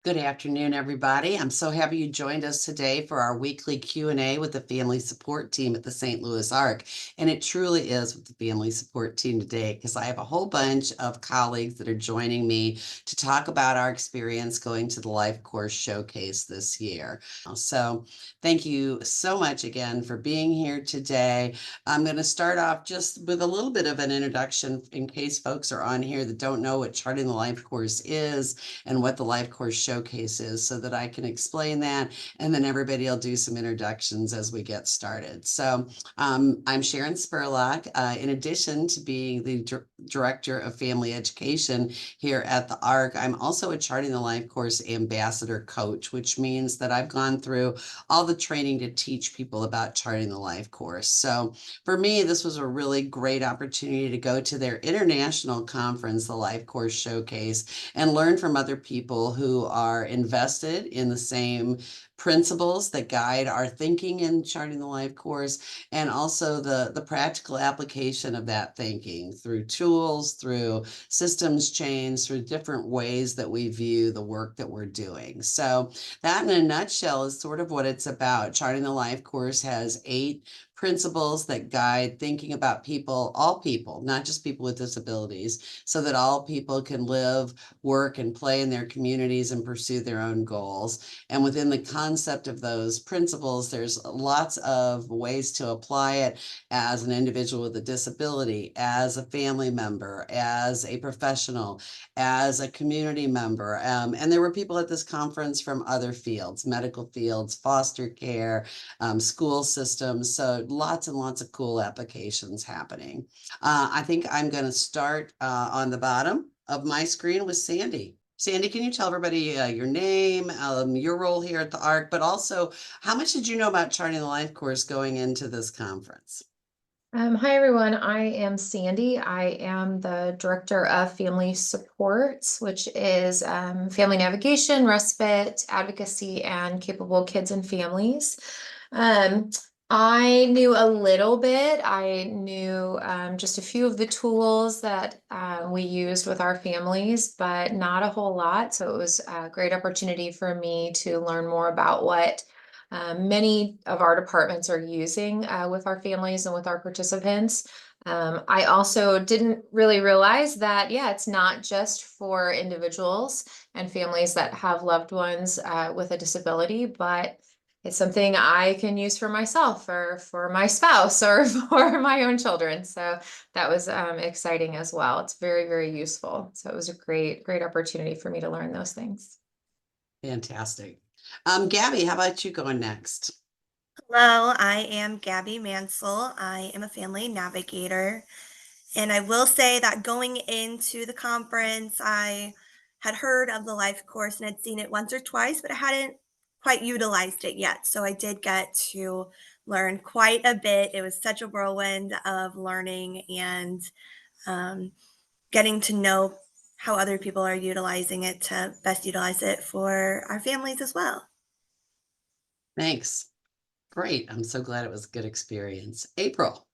Good afternoon, everybody. I'm so happy you joined us today for our weekly Q&A with the family support team at the St. Louis Arc. And it truly is with the family support team today because I have a whole bunch of colleagues that are joining me to talk about our experience going to the Life Course Showcase this year. So thank you so much again for being here today. I'm going to start off just with a little bit of an introduction in case folks are on here that don't know what Charting the Life Course is and what the Life Course Showcase is so that I can explain that, and then everybody will do some introductions as we get started. So I'm Sharon Spurlock. In addition to being the Director of Family Education here at the ARC, I'm also a Charting the Life Course Ambassador Coach, which means that I've gone through all the training to teach people about Charting the Life Course. So for me, this was a really great opportunity to go to their international conference, the Life Course Showcase, and learn from other people who are invested in the same principles that guide our thinking in Charting the Life Course, and also the practical application of that thinking through tools, through systems change, through different ways that we view the work that we're doing. So that in a nutshell is sort of what it's about. Charting the Life Course has 8 principles that guide thinking about people, all people, not just people with disabilities, so that all people can live, work, and play in their communities and pursue their own goals. And within the concept of those principles, there's lots of ways to apply it as an individual with a disability, as a family member, as a professional, as a community member. And there were people at this conference from other fields, medical fields, foster care, school systems. So lots and lots of cool applications happening. I think I'm going to start on the bottom of my screen with Sandy. Sandy, can you tell everybody your name, your role here at the ARC, but also how much did you know about Charting the Life Course going into this conference? Hi, everyone. I am Sandy. I am the Director of Family Supports, which is family navigation, respite, advocacy, and capable kids and families. I knew a little bit. I knew just a few of the tools that we used with our families, but not a whole lot. So it was a great opportunity for me to learn more about what many of our departments are using with our families and with our participants. I also didn't really realize that, yeah, it's not just for individuals and families that have loved ones with a disability, but it's something I can use for myself or for my spouse or for my own children. So that was exciting as well. It's very, very useful. So it was a great opportunity for me to learn those things. Fantastic. Gabby, how about you going next? Hello, I am Gabby Mansell. I am a family navigator. And I will say that going into the conference, I had heard of the life course and had seen it once or twice, but I hadn't quite utilized it yet. So I did get to learn quite a bit. It was such a whirlwind of learning and um, getting to know how other people are utilizing it to best utilize it for our families as well. Thanks. Great. I'm so glad it was a good experience. April.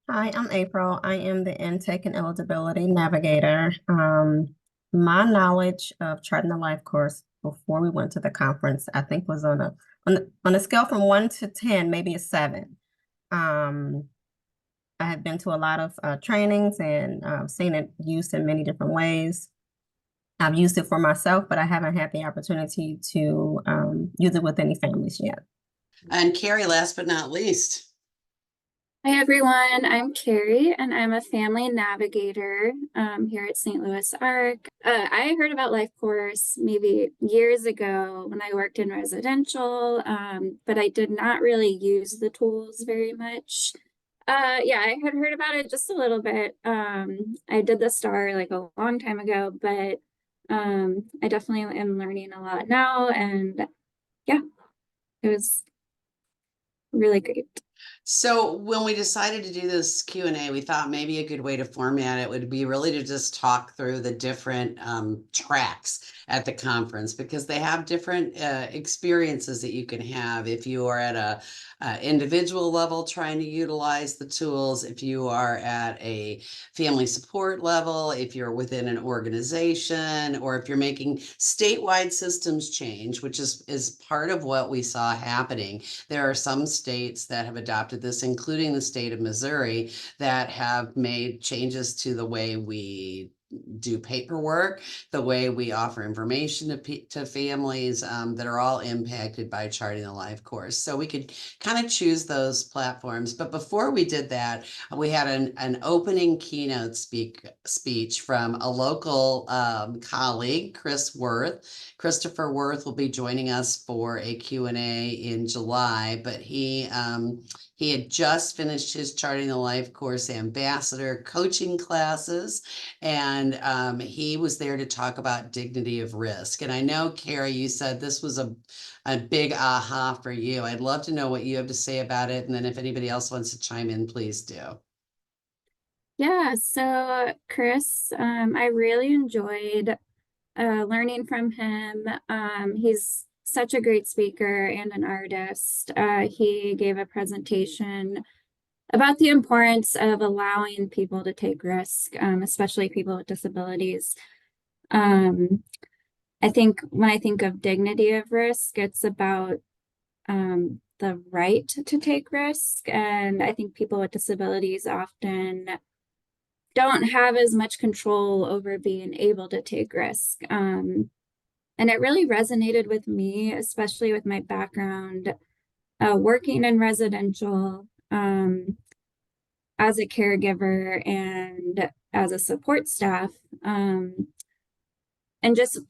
Hi, I'm April. I am the intake and eligibility navigator. My knowledge of charting the life course before we went to the conference, I think was on a scale from 1 to 10, maybe a 7. I have been to a lot of trainings and seen it used in many different ways. I've used it for myself, but I haven't had the opportunity to use it with any families yet. And Carrie, last but not least. Hi everyone, I'm Carrie and I'm a family navigator here at St. Louis ARC. I heard about Life Course maybe years ago when I worked in residential, but I did not really use the tools very much. Yeah, I had heard about it just a little bit. I did the STAR like a long time ago, but I definitely am learning a lot now, and yeah, it was really great. So when we decided to do this Q&A, we thought maybe a good way to format it would be really to just talk through the different tracks at the conference, because they have different experiences that you can have if you are at a individual level trying to utilize the tools, if you are at a family support level, if you're within an organization, or if you're making statewide systems change, which is part of what we saw happening. There are some states that have adopted this, including the state of Missouri, that have made changes to the way we do paperwork, the way we offer information to families that are all impacted by Charting the Life course. So we could kind of choose those platforms. But before we did that, we had an opening keynote speech from a local colleague, Christopher Worth will be joining us for a Q&A in July, but he had just finished his Charting the Life course ambassador coaching classes, and he was there to talk about dignity of risk. And I know, Carrie, you said this was a big aha for you. I'd love to know what you have to say about it. And then if anybody else wants to chime in, please do. Yeah, so Chris, I really enjoyed learning from him. He's such a great speaker and an artist. He gave a presentation about the importance of allowing people to take risk, especially people with disabilities. I think when I think of dignity of risk, it's about the right to take risk. And I think people with disabilities often don't have as much control over being able to take risk. And it really resonated with me, especially with my background working in residential as a caregiver and as a support staff. And just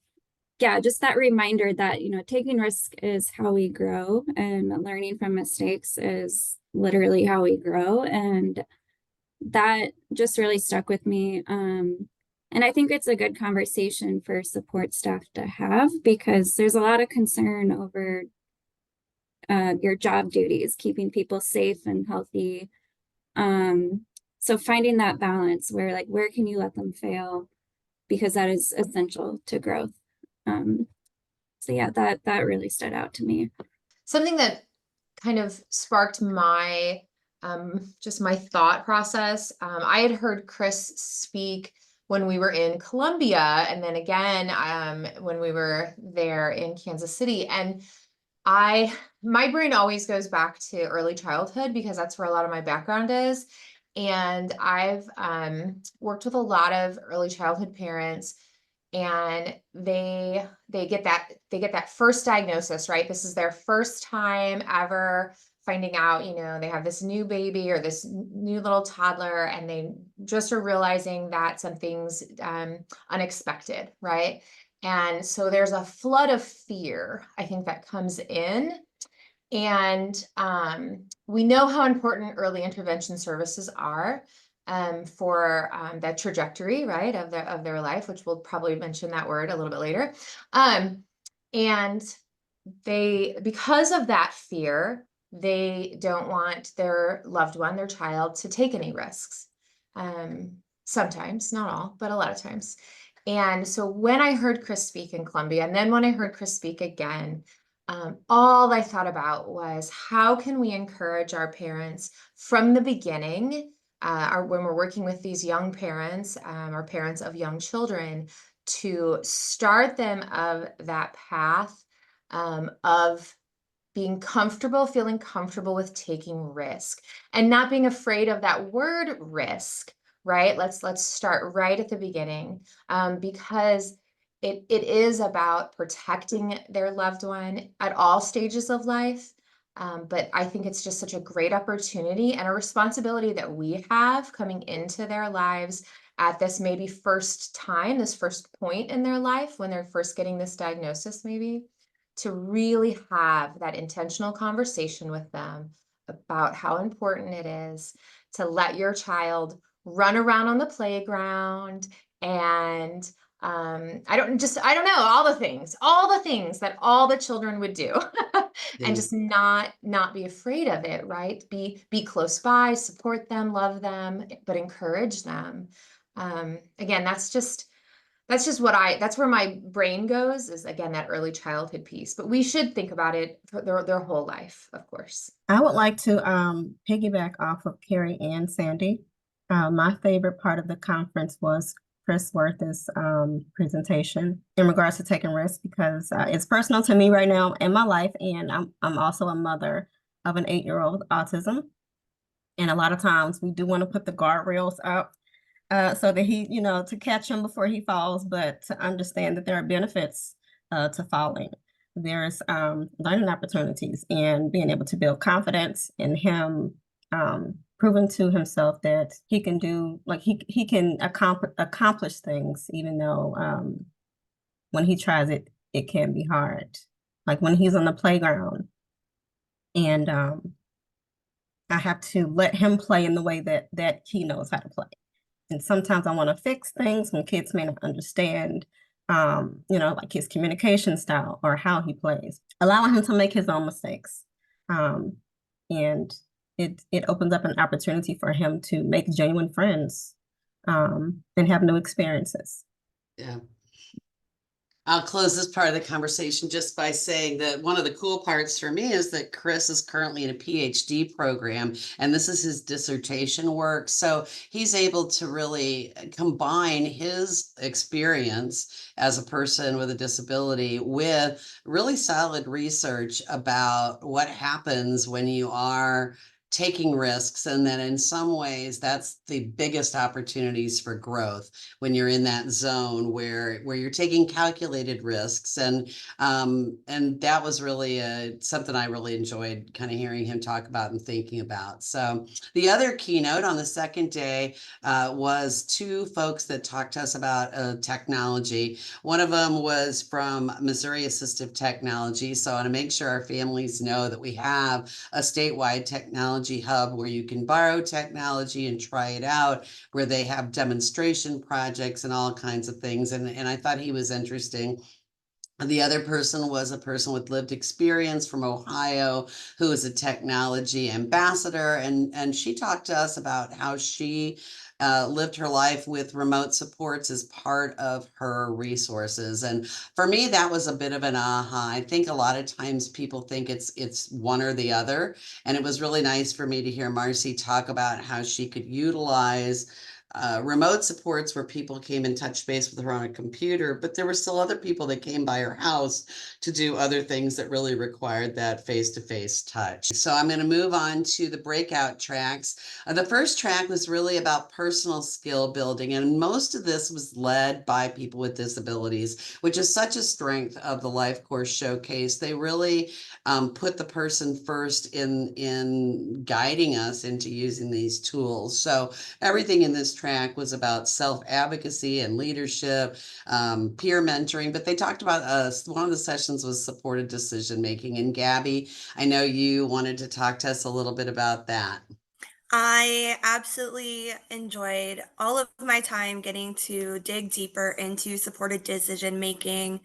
that reminder that, taking risk is how we grow, and learning from mistakes is literally how we grow. And that just really stuck with me. And I think it's a good conversation for support staff to have, because there's a lot of concern over your job duties, keeping people safe and healthy. So finding that balance where can you let them fail, because that is essential to growth. So yeah, that really stood out to me. Something that kind of sparked my just my thought process. I had heard Chris speak when we were in Columbia, and then again when we were there in Kansas City. And my brain always goes back to early childhood, because that's where a lot of my background is. And I've worked with a lot of early childhood parents, and they get that first diagnosis, right? This is their first time ever finding out, they have this new baby or this new little toddler, and they just are realizing that something's unexpected, right? And so there's a flood of fear, I think, that comes in. And we know how important early intervention services are for that trajectory, right, of their life, which we'll probably mention that word a little bit later. And because of that fear, they don't want their loved one, their child, to take any risks. Sometimes, not all, but a lot of times. And so when I heard Chris speak in Columbia, and then when I heard Chris speak again, all I thought about was, how can we encourage our parents from the beginning, when we're working with these young parents, or parents of young children, to start them of that path of being comfortable, feeling comfortable with taking risk, and not being afraid of that word risk, right? Let's start right at the beginning, because it is about protecting their loved one at all stages of life. But I think it's just such a great opportunity and a responsibility that we have coming into their lives at this maybe first time, this first point in their life, when they're first getting this diagnosis, maybe, to really have that intentional conversation with them about how important it is to let your child run around on the playground. And I don't know, all the things that all the children would do. Yeah. and just not be afraid of it, right? Be close by, support them, love them, but encourage them. Again, that's that's where my brain goes, is again that early childhood piece. But we should think about it for their whole life, of course. I would like to piggyback off of Carrie and Sandy. My favorite part of the conference was Chris Worth's presentation in regards to taking risks, because it's personal to me right now in my life, and I'm also a mother of an 8-year-old autism. And a lot of times we do want to put the guardrails up so that he, to catch him before he falls, but to understand that there are benefits to falling. There's learning opportunities and being able to build confidence in him, proving to himself that he can do, like he can accomplish things, even though when he tries it, it can be hard. Like when he's on the playground and I have to let him play in the way that he knows how to play. And sometimes I want to fix things when kids may not understand, like his communication style or how he plays, allowing him to make his own mistakes. And it opens up an opportunity for him to make genuine friends and have new experiences. Yeah. I'll close this part of the conversation just by saying that one of the cool parts for me is that Chris is currently in a PhD program, and this is his dissertation work. So he's able to really combine his experience as a person with a disability with really solid research about what happens when you are taking risks, and then in some ways that's the biggest opportunities for growth, when you're in that zone where you're taking calculated risks. And that was really something I really enjoyed kind of hearing him talk about and thinking about. So the other keynote on the second day was two folks that talked to us about technology. One of them was from Missouri Assistive Technology. So I want to make sure our families know that we have a statewide technology hub where you can borrow technology and try it out, where they have demonstration projects and all kinds of things. And I thought he was interesting. The other person was a person with lived experience from Ohio, who is a technology ambassador. And she talked to us about how she lived her life with remote supports as part of her resources. And for me, that was a bit of an aha. I think a lot of times people think it's one or the other. And it was really nice for me to hear Marcy talk about how she could utilize remote supports where people came and touched base with her on a computer, but there were still other people that came by her house to do other things that really required that face-to-face touch. So I'm going to move on to the breakout tracks. The first track was really about personal skill building, and most of this was led by people with disabilities, which is such a strength of the Life Course Showcase. They really put the person first in guiding us into using these tools. So everything in this track was about self-advocacy and leadership, peer mentoring, but they talked about one of the sessions was supported decision-making. And Gabby, I know you wanted to talk to us a little bit about that. I absolutely enjoyed all of my time getting to dig deeper into supported decision making.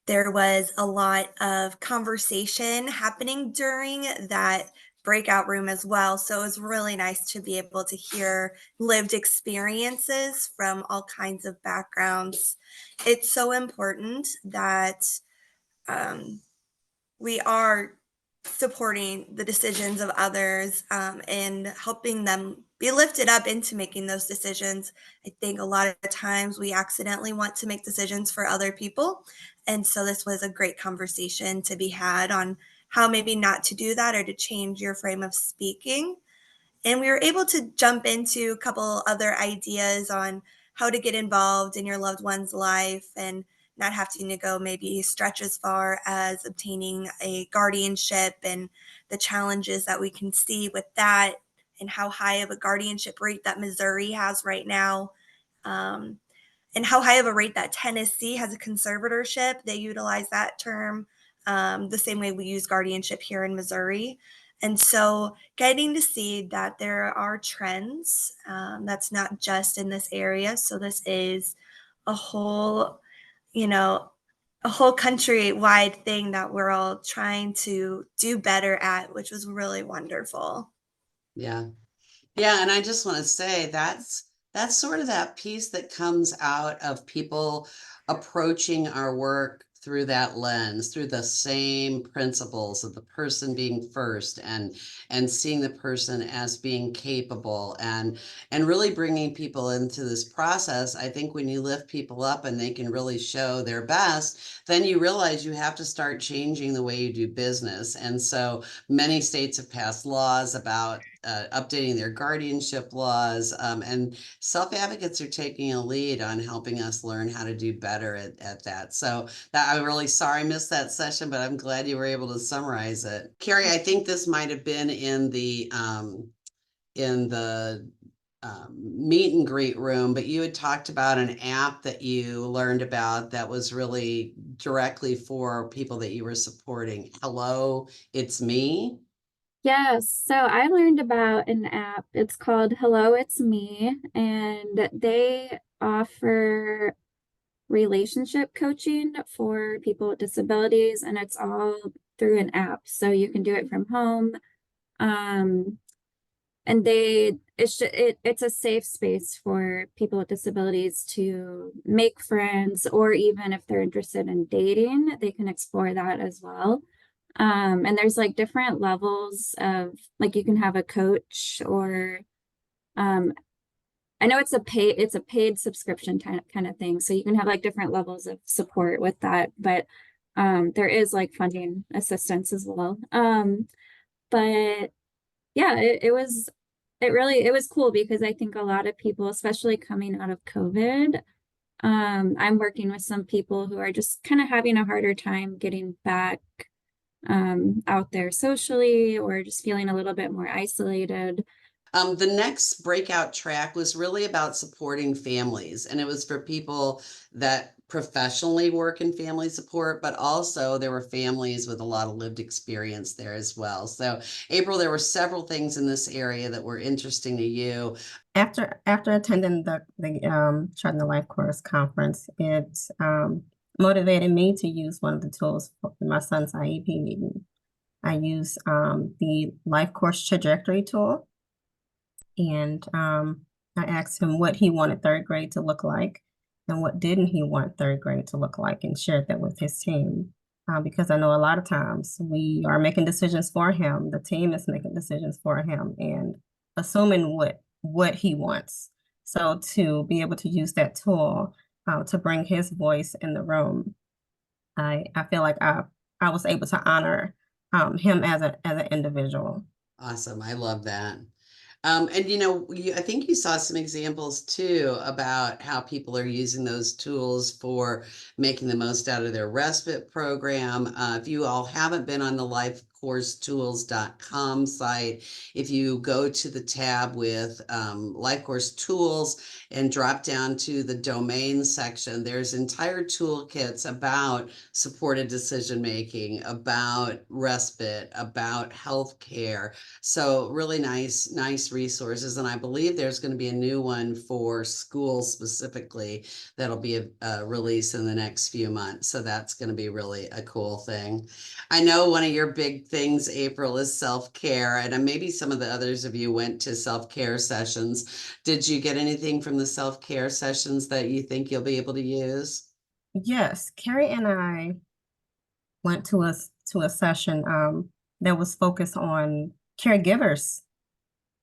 There was a lot of conversation happening during that breakout room as well. So it was really nice to be able to hear lived experiences from all kinds of backgrounds. It's so important that we are supporting the decisions of others and helping them be lifted up into making those decisions. I think a lot of the times we accidentally want to make decisions for other people. And so this was a great conversation to be had on how maybe not to do that or to change your frame of speaking. And we were able to jump into a couple other ideas on how to get involved in your loved one's life and not having to go maybe stretch as far as obtaining a guardianship and the challenges that we can see with that and how high of a guardianship rate that Missouri has right now. And how high of a rate that Tennessee has a conservatorship. They utilize that term the same way we use guardianship here in Missouri. And so getting to see that there are trends that's not just in this area. So this is a whole, you know, a whole country-wide thing that we're all trying to do better at, which was really wonderful. Yeah. Yeah, and I just want to say that's sort of that piece that comes out of people approaching our work through that lens, through the same principles of the person being first and seeing the person as being capable and really bringing people into this process. I think when you lift people up and they can really show their best, then you realize you have to start changing the way you do business. And so many states have passed laws about updating their guardianship laws, and self-advocates are taking a lead on helping us learn how to do better at that. So I'm really sorry I missed that session, but I'm glad you were able to summarize it. Carrie, I think this might have been in the meet and greet room, but you had talked about an app that you learned about that was really directly for people that you were supporting. Hello, it's me. Yes, so I learned about an app. It's called Hello, It's Me, and they offer relationship coaching for people with disabilities, and it's all through an app. So you can do it from home. And it's a safe space for people with disabilities to make friends, or even if they're interested in dating, they can explore that as well. And there's like different levels of, like, you can have a coach, or I know it's a paid subscription kind of thing. So you can have like different levels of support with that, but there is like funding assistance as well. But yeah, it was cool, because I think a lot of people, especially coming out of COVID, I'm working with some people who are just kind of having a harder time getting back out there socially, or just feeling a little bit more isolated. The next breakout track was really about supporting families, and it was for people that professionally work in family support, but also there were families with a lot of lived experience there as well. So, April, there were several things in this area that were interesting to you. After attending the Charting the Life Course conference, it motivated me to use one of the tools for my son's IEP meeting. I use the Life Course trajectory tool, and I asked him what he wanted third grade to look like and what didn't he want third grade to look like, and shared that with his team. Because I know a lot of times we are making decisions for him, the team is making decisions for him, and assuming what he wants. So to be able to use that tool to bring his voice in the room, I feel like I was able to honor him as an individual. Awesome. I love that. And I think you saw some examples too about how people are using those tools for making the most out of their respite program. If you all haven't been on the lifecoursetools.com site, if you go to the tab with Life Course Tools and drop down to the domain section, there's entire toolkits about supported decision making, about respite, about healthcare. So really nice resources. And I believe there's going to be a new one for schools specifically that'll be released in the next few months. So that's going to be really a cool thing. I know one of your big things, April, is self-care. And maybe some of the others of you went to self-care sessions. Did you get anything from the self-care sessions that you think you'll be able to use? Yes, Carrie and I went to a session that was focused on caregivers,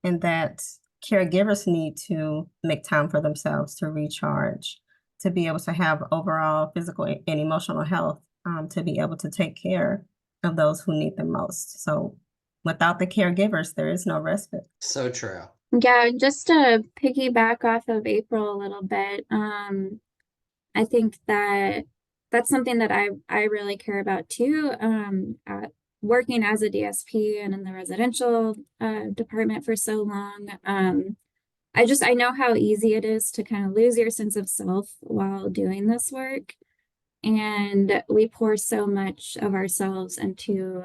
and that caregivers need to make time for themselves to recharge, to be able to have overall physical and emotional health, to be able to take care of those who need them most. So without the caregivers, there is no respite. So true. Yeah, just to piggyback off of April a little bit, I think that that's something that I really care about too. At working as a DSP and in the residential department for so long, I know how easy it is to kind of lose your sense of self while doing this work, and we pour so much of ourselves into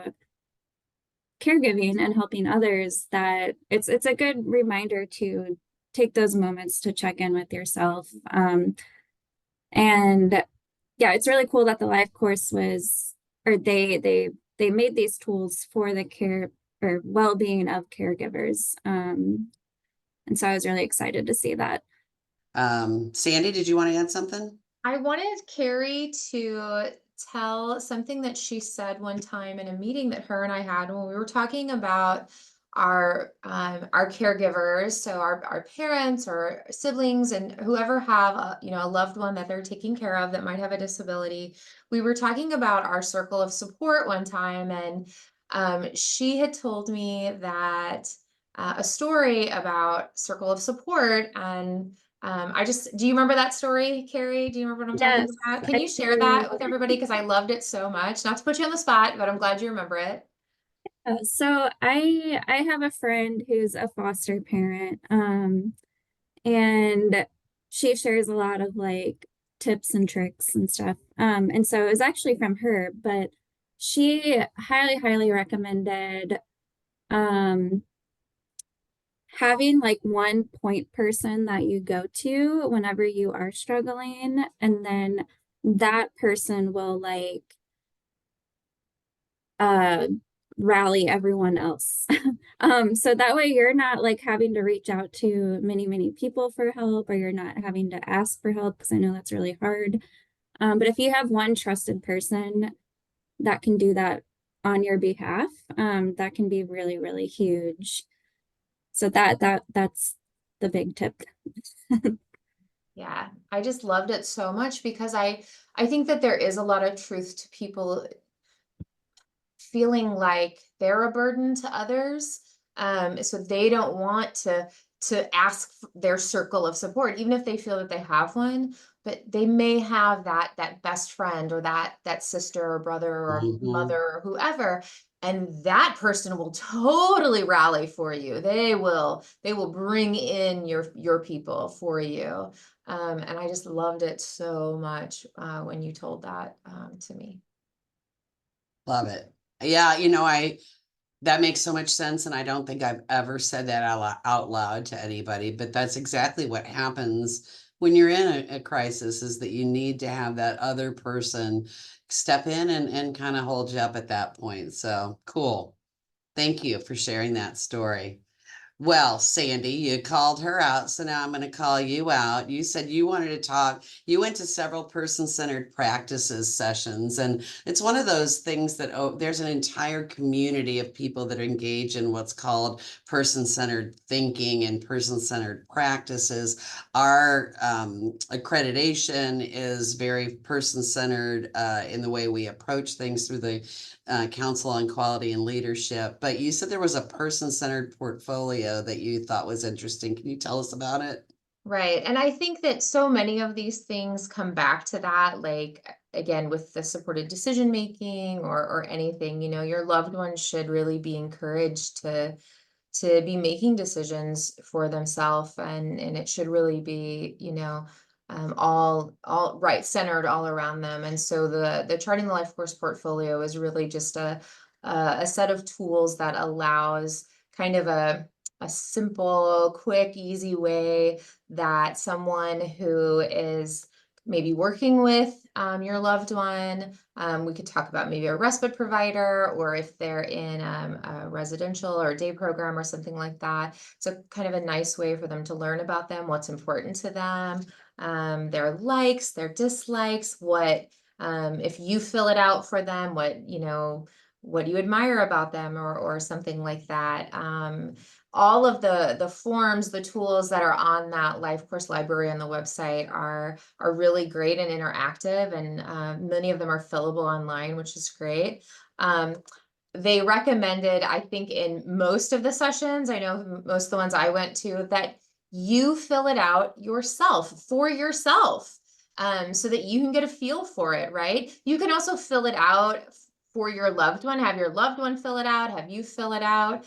caregiving and helping others that it's a good reminder to take those moments to check in with yourself. And yeah, it's really cool that the life course was, or they made these tools for the care or well-being of caregivers. And so I was really excited to see that. Sandy, did you want to add something? I wanted Carrie to tell something that she said one time in a meeting that her and I had when we were talking about our caregivers, so our parents or siblings and whoever have a, a loved one that they're taking care of that might have a disability. We were talking about our circle of support one time, and she had told me that a story about circle of support. And do you remember that story, Carrie? Do you remember what I'm talking Yes, about? Can I you share do. that with everybody? Because I loved it so much. Not to put you on the spot, but I'm glad you remember it. So I have a friend who's a foster parent, and she shares a lot of like tips and tricks and stuff. And so it was actually from her, but she highly recommended um having like one point person that you go to whenever you are struggling, and then that person will like uh rally everyone else. So that way you're not like having to reach out to many people for help, or you're not having to ask for help, because I know that's really hard. But if you have one trusted person that can do that on your behalf, that can be really huge. So that's the big tip. Yeah, I just loved it so much because I think that there is a lot of truth to people feeling like they're a burden to others. So they don't want to ask their circle of support, even if they feel that they have one, but they may have that best friend or that sister or brother or Mhm. mother or whoever, and that person will totally rally for you. They will bring in your people for you. And I just loved it so much when you told that to me. Love it. Yeah, that makes so much sense, and I don't think I've ever said that out loud to anybody, but that's exactly what happens when you're in a crisis, is that you need to have that other person step in and kind of hold you up at that point. So cool. Thank you for sharing that story. Well, Sandy, you called her out, so now I'm going to call you out. You said you wanted to talk. You went to several person-centered practices sessions, and it's one of those things that there's an entire community of people that engage in what's called person-centered thinking and person-centered practices. Our accreditation is very person-centered in the way we approach things through the Council on Quality and Leadership. But you said there was a person-centered portfolio that you thought was interesting. Can you tell us about it? Right. And I think that so many of these things come back to that, like again, with the supported decision making or anything, your loved one should really be encouraged to be making decisions for themselves, and it should really be, all right centered all around them. And so the Charting the Life Course portfolio is really just a set of tools that allows kind of a simple, quick, easy way that someone who is maybe working with your loved one, we could talk about maybe a respite provider, or if they're in a residential or day program or something like that. It's a kind of a nice way for them to learn about them, what's important to them, their likes, their dislikes, if you fill it out for them, what you admire about them, or something like that. All of the forms, the tools that are on that Life Course library on the website are really great and interactive, and many of them are fillable online, which is great. They recommended, I think, in most of the sessions, I know most of the ones I went to, that you fill it out yourself for yourself, so that you can get a feel for it, right? You can also fill it out for your loved one, have your loved one fill it out, have you fill it out,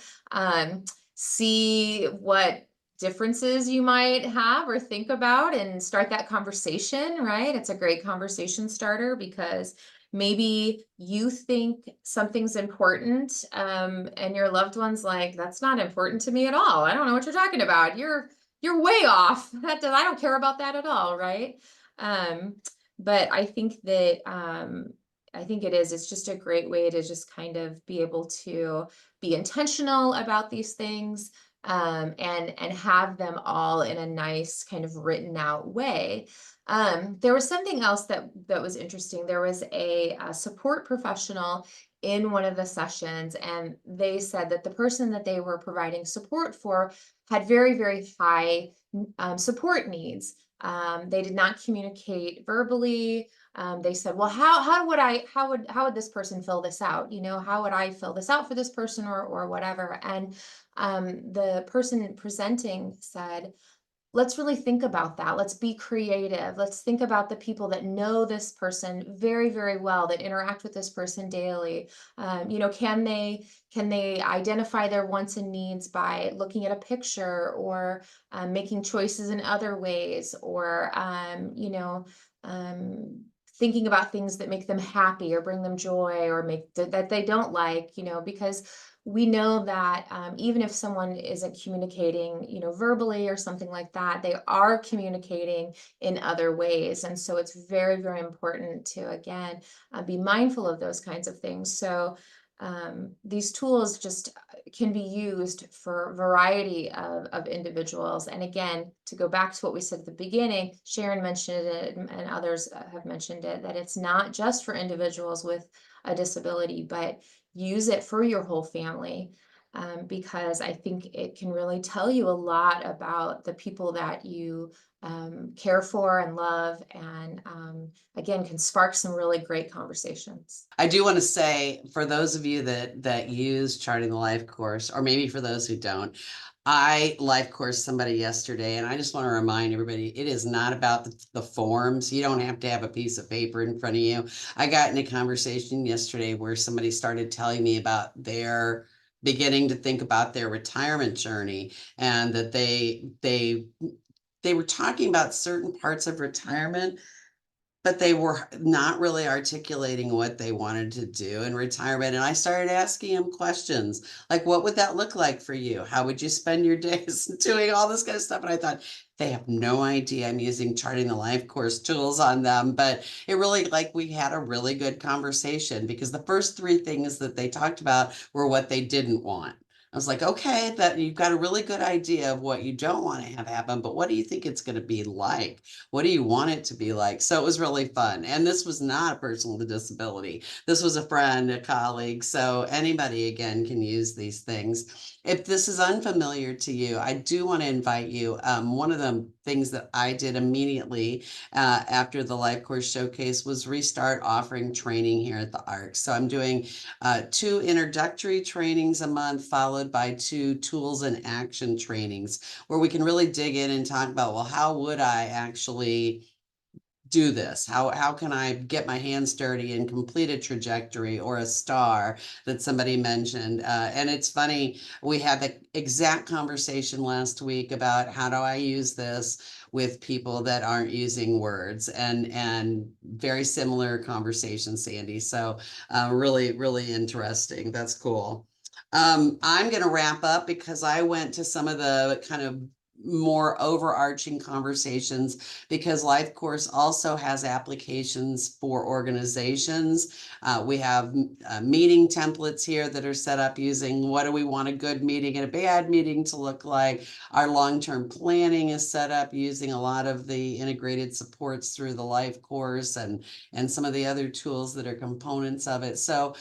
see what differences you might have or think about, and start that conversation, right? It's a great conversation starter because maybe you think something's important, and your loved one's like, that's not important to me at all. I don't know what you're talking about. You're way off. I don't care about that at all, right? But I think that it's just a great way to just kind of be able to be intentional about these things, and have them all in a nice kind of written out way. There was something else that was interesting. There was a support professional in one of the sessions, and they said that the person that they were providing support for had very, very high support needs. They did not communicate verbally. They said, well, how would this person fill this out? You know, how would I fill this out for this person, or whatever? And the person presenting said, let's really think about that. Let's be creative. Let's think about the people that know this person very, very well, that interact with this person daily. You know, can they identify their wants and needs by looking at a picture, or making choices in other ways, or thinking about things that make them happy or bring them joy, or that they don't like, because we know that even if someone isn't communicating, verbally or something like that, they are communicating in other ways. And so it's very, very important to, again, be mindful of those kinds of things. So these tools just can be used for a variety of individuals. And again, to go back to what we said at the beginning, Sharon mentioned it, and others have mentioned it, that it's not just for individuals with a disability, but use it for your whole family, because I think it can really tell you a lot about the people that you care for and love, and again, can spark some really great conversations. I do want to say, for those of you that use Charting the Life course, or maybe for those who don't, I life course somebody yesterday, and I just want to remind everybody, it is not about the forms. You don't have to have a piece of paper in front of you. I got in a conversation yesterday where somebody started telling me about their beginning to think about their retirement journey, and that they were talking about certain parts of retirement, but they were not really articulating what they wanted to do in retirement. And I started asking them questions like, what would that look like for you? How would you spend your days doing all this kind of stuff? And I thought, they have no idea I'm using Charting the Life course tools on them. But it really, like, we had a really good conversation, because the first three things that they talked about were what they didn't want. I was like, okay, that you've got a really good idea of what you don't want to have happen, but what do you think it's going to be like? What do you want it to be like? So it was really fun. And this was not a person with a disability. This was a friend, a colleague. So anybody, again, can use these things. If this is unfamiliar to you, I do want to invite you. One of the things that I did immediately after the Life Course Showcase was restart offering training here at the ARC. So I'm doing 2 introductory trainings a month, followed by 2 tools and action trainings, where we can really dig in and talk about, well, how would I actually do this? How can I get my hands dirty and complete a trajectory or a star that somebody mentioned? And it's funny, we had the exact conversation last week about how do I use this with people that aren't using words, and very similar conversation, Sandy. So really, really interesting. That's cool. I'm going to wrap up, because I went to some of the kind of more overarching conversations, because Life Course also has applications for organizations. We have meeting templates here that are set up using what do we want a good meeting and a bad meeting to look like. Our long-term planning is set up using a lot of the integrated supports through the Life Course, and some of the other tools that are components of it. So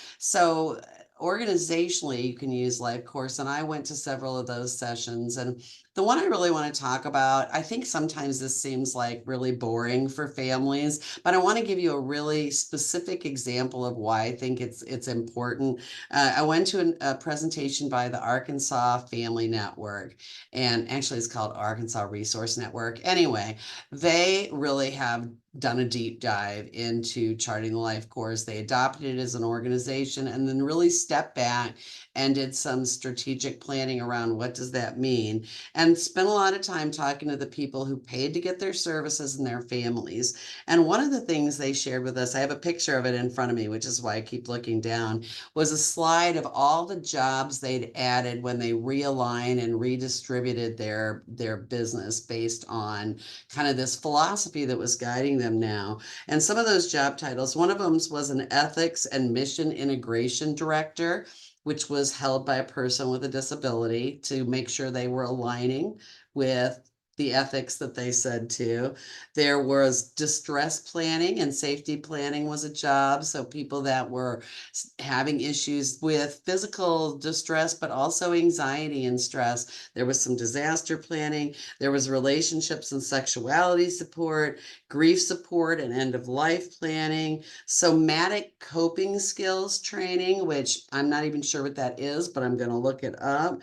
organizationally, you can use Life Course, and I went to several of those sessions. And the one I really want to talk about, I think sometimes this seems like really boring for families, but I want to give you a really specific example of why I think it's important. I went to a presentation by the Arkansas Family Network, and actually it's called Arkansas Resource Network. Anyway, they really have done a deep dive into Charting the Life course. They adopted it as an organization, and then really stepped back and did some strategic planning around what does that mean. And and spent a lot of time talking to the people who paid to get their services and their families. And one of the things they shared with us, I have a picture of it in front of me, which is why I keep looking down, was a slide of all the jobs they'd added when they realigned and redistributed their business based on kind of this philosophy that was guiding them now. And some of those job titles, one of them was an ethics and mission integration director, which was held by a person with a disability to make sure they were aligning with the ethics that they said to. There was distress planning and safety planning was a job. So people that were having issues with physical distress, but also anxiety and stress. There was some disaster planning. There was relationships and sexuality support, grief support and end of life planning, somatic coping skills training, which I'm not even sure what that is, but I'm going to look it up,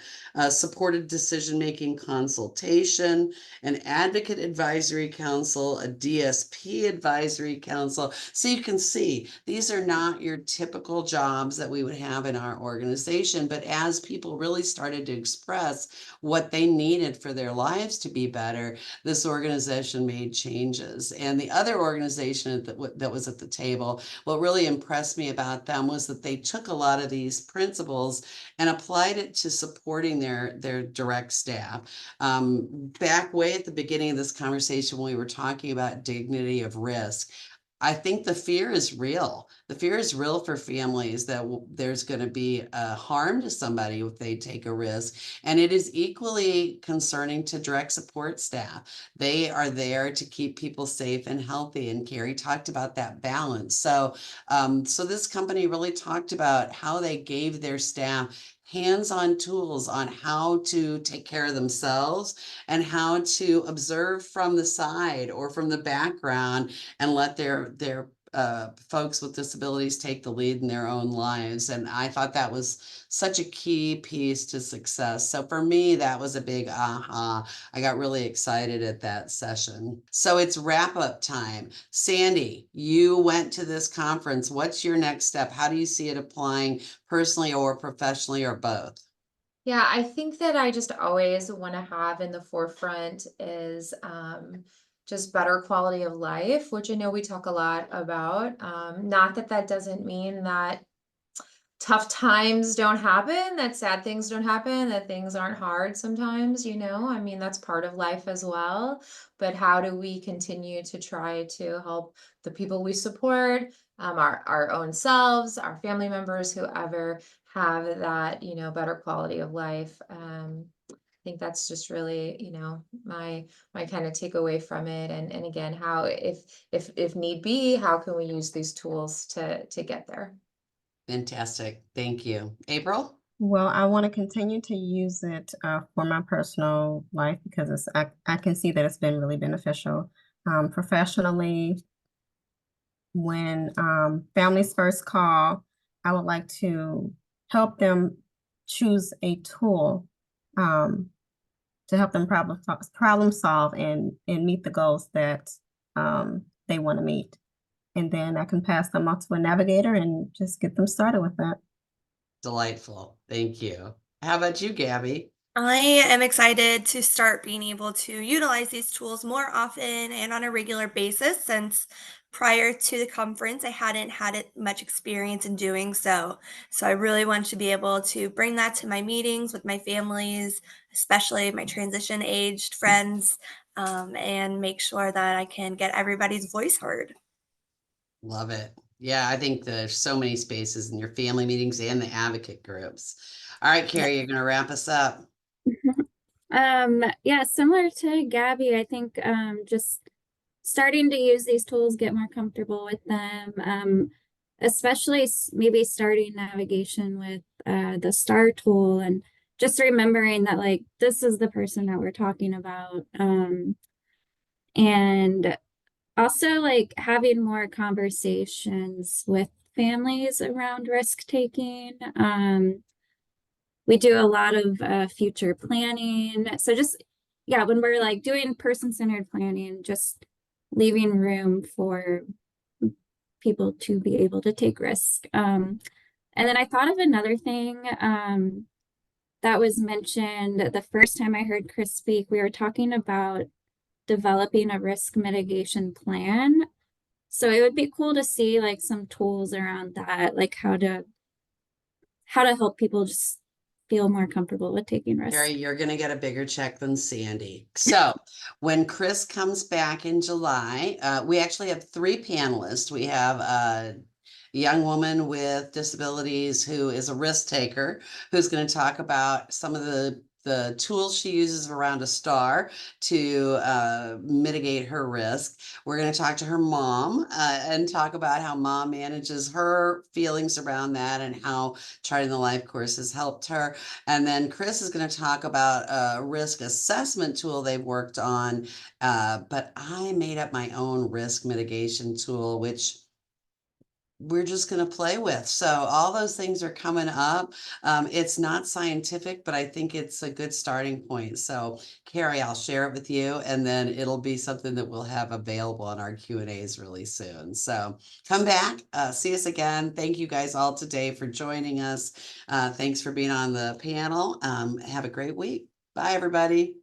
supported decision-making consultation, an advocate advisory council, a DSP advisory council. So you can see these are not your typical jobs that we would have in our organization, but as people really started to express what they needed for their lives to be better, this organization made changes. And the other organization that was at the table, what really impressed me about them was that they took a lot of these principles and applied it to supporting their direct staff. Back way at the beginning of this conversation, when we were talking about dignity of risk, I think the fear is real. The fear is real for families that there's going to be harm to somebody if they take a risk. And it is equally concerning to direct support staff. They are there to keep people safe and healthy. And Carrie talked about that balance. So this company really talked about how they gave their staff hands-on tools on how to take care of themselves and how to observe from the side or from the background and let their folks with disabilities take the lead in their own lives. And I thought that was such a key piece to success. So for me, that was a big aha. I got really excited at that session. So it's wrap up time. Sandy, you went to this conference. What's your next step? How do you see it applying personally or professionally or both? Yeah, I think that I just always want to have in the forefront is just better quality of life, which I know we talk a lot about. Not that that doesn't mean that tough times don't happen, that sad things don't happen, that things aren't hard sometimes, I mean, that's part of life as well. But how do we continue to try to help the people we support, our own selves, our family members, whoever have that, better quality of life. I think that's just really, my kind of takeaway from it. And again, how if need be, how can we use these tools to get there? Fantastic. Thank you. April? Well, I want to continue to use it for my personal life because I can see that it's been really beneficial. Professionally, when families first call, I would like to help them choose a tool to help them problem solve and meet the goals that they want to meet. And then I can pass them off to a navigator and just get them started with that. Delightful. Thank you. How about you, Gabby? I am excited to start being able to utilize these tools more often and on a regular basis since prior to the conference, I hadn't had much experience in doing so. So I really want to be able to bring that to my meetings with my families, especially my transition aged friends, and make sure that I can get everybody's voice heard. Love it. Yeah, I think there's so many spaces in your family meetings and the advocate groups. All right, Carrie, you're going to wrap us up. Yeah, similar to Gabby, I think just starting to use these tools, get more comfortable with them, especially maybe starting navigation with the STAR tool and just remembering that like this is the person that we're talking about, and also like having more conversations with families around risk taking. We do a lot of future planning. So just, yeah, when we're like doing person-centered planning, just leaving room for people to be able to take risk. And then I thought of another thing. that was mentioned the first time I heard Chris speak. We were talking about developing a risk mitigation plan. So it would be cool to see like some tools around that, like how to help people just feel more comfortable with taking risks. Carrie, you're going to get a bigger check than Sandy. So when Chris comes back in July, we actually have 3 panelists. We have a young woman with disabilities who is a risk taker, who's going to talk about some of the tools she uses around a star to mitigate her risk. We're going to talk to her mom and talk about how mom manages her feelings around that and how Charting the Life course has helped her. And then Chris is going to talk about a risk assessment tool they've worked on, but I made up my own risk mitigation tool, which we're just going to play with. So all those things are coming up. It's not scientific, but I think it's a good starting point. So Carrie, I'll share it with you, and then it'll be something that we'll have available on our Q&As really soon. So come back, see us again. Thank you guys all today for joining us. Thanks for being on the panel. Have a great week. Bye, everybody.